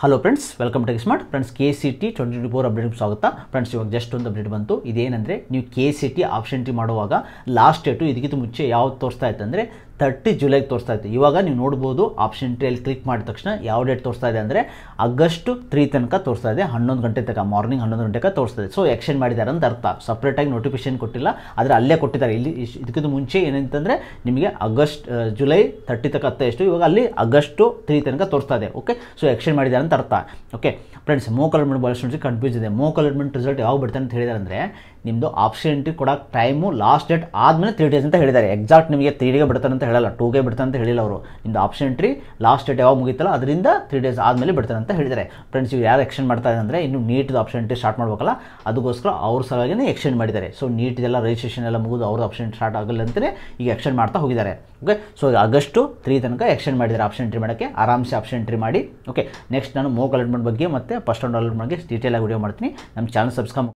Hello friends, welcome to smart friends. KCT 2024 ಅಪ್ಡೇಟ್ಗೆ ಸ್ವಾಗತ friends. ಇವಾಗ ಜಸ್ಟ್ ಒಂದು ಅಪ್ಡೇಟ್ ಬಂತು. ಇದೇನೆಂದರೆ, ನೀವು KCT ಆಪ್ಷನ್ ಟಿ ಮಾಡುವಾಗ ಲಾಸ್ಟ್ ಡೇಟು ಇದಕ್ಕಿಂತ ಮುಂಚೆ ಯಾವ್ದು ತೋರಿಸ್ತಾ ಇತ್ತು ಅಂದರೆ 30 ಜುಲೈಗೆ ತೋರಿಸ್ತಾ ಇತ್ತು. ಇವಾಗ ನೀವು ನೋಡ್ಬೋದು ಆಪ್ಷನ್ ಟಿಯಲ್ಲಿ ಕ್ಲಿಕ್ ಮಾಡಿದ ತಕ್ಷಣ ಯಾವ ಡೇಟ್ ತೋರಿಸ್ತಾ ಇದೆ ಅಂದರೆ ಆಗಸ್ಟ್ 3 ತನಕ ತೋರಿಸ್ತಾ ಇದೆ. 11 ಗಂಟೆ ತನಕ, ಮಾರ್ನಿಂಗ್ 11 ಗಂಟೆಗೆ ತೋರಿಸ್ತಾ ಇದೆ. ಸೊ ಎಕ್ಸ್ಟೆಂಡ್ ಮಾಡಿದ್ದಾರೆ ಅಂತ ಅರ್ಥ. ಸಪ್ರೇಟಾಗಿ ನೋಟಿಫಿಕೇಶನ್ ಕೊಟ್ಟಿಲ್ಲ, ಆದರೆ ಅಲ್ಲೇ ಕೊಟ್ಟಿದ್ದಾರೆ. ಇಲ್ಲಿ ಇದಕ್ಕಿಂತ ಮುಂಚೆ ಏನಂತಂದರೆ ನಿಮಗೆ ಜುಲೈ 30 ತನಕ ಎಷ್ಟು, ಇವಾಗ ಅಲ್ಲಿ ಆಗಸ್ಟ್ 3 ತನಕ ತೋರಿಸ್ತಾ ಇದೆ. ಓಕೆ, ಸೊ ಎಕ್ಸ್ಟೆಂಡ್ ಮಾಡಿದ್ದಾರೆ ಅಂತ ಅರ್ಥ. ಓಕೆ ಫ್ರೆಂಡ್ಸ್, ಮೋಕ್ ಅಲಾಟ್ಮೆಂಟ್ ಭಾಳ ಸ್ಟೂಡೆಂಟ್ಸ್ ಕನ್ಫ್ಯೂಸ್ ಇದೆ. ಮೋಕ್ ಅಲಾಟ್ಮೆಂಟ್ ರಿಸಲ್ಟ್ ಯಾವಾಗ ಬಿಡ್ತಾರೆ ಅಂತ ಹೇಳಿದ್ದಾರೆ ಅಂದರೆ, ನಿಮ್ಮದು ಆಪ್ಷನ್ ಟಿ ಕೊಡೋಕೆ ಟೈಮು ಲಾಸ್ಟ್ ಡೇಟ್ ಆದಮೇಲೆ 3 ಡೇಸ್ ಅಂತ ಹೇಳಿದ್ದಾರೆ. ಎಕ್ಸಾಕ್ಟ್ ನಿಮಗೆ 3 ಡೇಗೆ ಬಿಡ್ತಾನೆ ಅಂತ ಹೇಳಲ್ಲ, 2ಗೆ ಬಿಡ್ತಾನೆ ಅಂತ ಹೇಳಿಲ್ಲ ಅವರು. ನಿಮ್ಮದು ಆಪ್ಷನ್ ಟಿ ಲಾಸ್ಟ್ ಡೇಟ್ ಯಾವಾಗ ಮುಗಿತಲ್ಲ ಅದರಿಂದ 3 ಡೇಸ್ ಆದಮೇಲೆ ಬಿಡ್ತಾನೆ ಅಂತ ಹೇಳಿದ್ದಾರೆ. ಫ್ರೆಂಡ್ಸ್, ಇವು ಯಾರು ಎಕ್ಸ್ಟೆಂಡ್ ಮಾಡ್ತಾ ಇದೆ ಅಂದರೆ, ಇನ್ನು ನೀಟ್ದು ಆಪ್ಷನ್ ಟಿ ಸ್ಟಾರ್ಟ್ ಮಾಡಬೇಕಲ್ಲ, ಅದಕ್ಕೋಸ್ಕರ ಅವ್ರ ಸಲುವಾಗಿಯೇ ಎಕ್ಸ್ಟೆಂಡ್ ಮಾಡಿದ್ದಾರೆ. ಸೊ ನೀಟಿದೆಲ್ಲ ರಿಜಿಸ್ಟ್ರೇಷನ್ ಎಲ್ಲ ಮುಗಿದು ಅವ್ರದ್ದು ಆಪ್ಷನ್ ಸ್ಟಾರ್ಟ್ ಆಗಲ್ಲ ಅಂತಲೇ ಈಗ ಎಕ್ಸ್ಟೆಂಡ್ ಮಾಡ್ತಾ ಹೋಗಿದ್ದಾರೆ. ಓಕೆ, ಸೊ ಆಗಸ್ಟ್ 3 ತನಕ ಎಕ್ಸ್ಟೆಂಡ್ ಮಾಡಿದ್ದಾರೆ ಆಪ್ಷನ್ ಎಂಟ್ರಿ ಮಾಡೋಕ್ಕೆ. ಆರಾಮ್ಸೆ ಆಪ್ಷನ್ ಎಂಟ್ರಿ ಮಾಡಿ. ಓಕೆ, ನೆಕ್ಸ್ಟ್ ನಾನು ಮೋಕ್ ಅಲಾಟ್ಮೆಂಟ್ ಬಗ್ಗೆ ಮತ್ತು ಫಸ್ಟ್ ರೌಂಡ್ ಅಲಾಟ್ಮೆಂಟ್ ಬಗ್ಗೆ ಡೀಟೇಲಾಗಿ ವಿಡಿಯೋ ಮಾಡ್ತೀನಿ. ನಮ್ಮ ಚಾನಲ್ ಸಬ್ಸ್ಕ್ರೈಬ್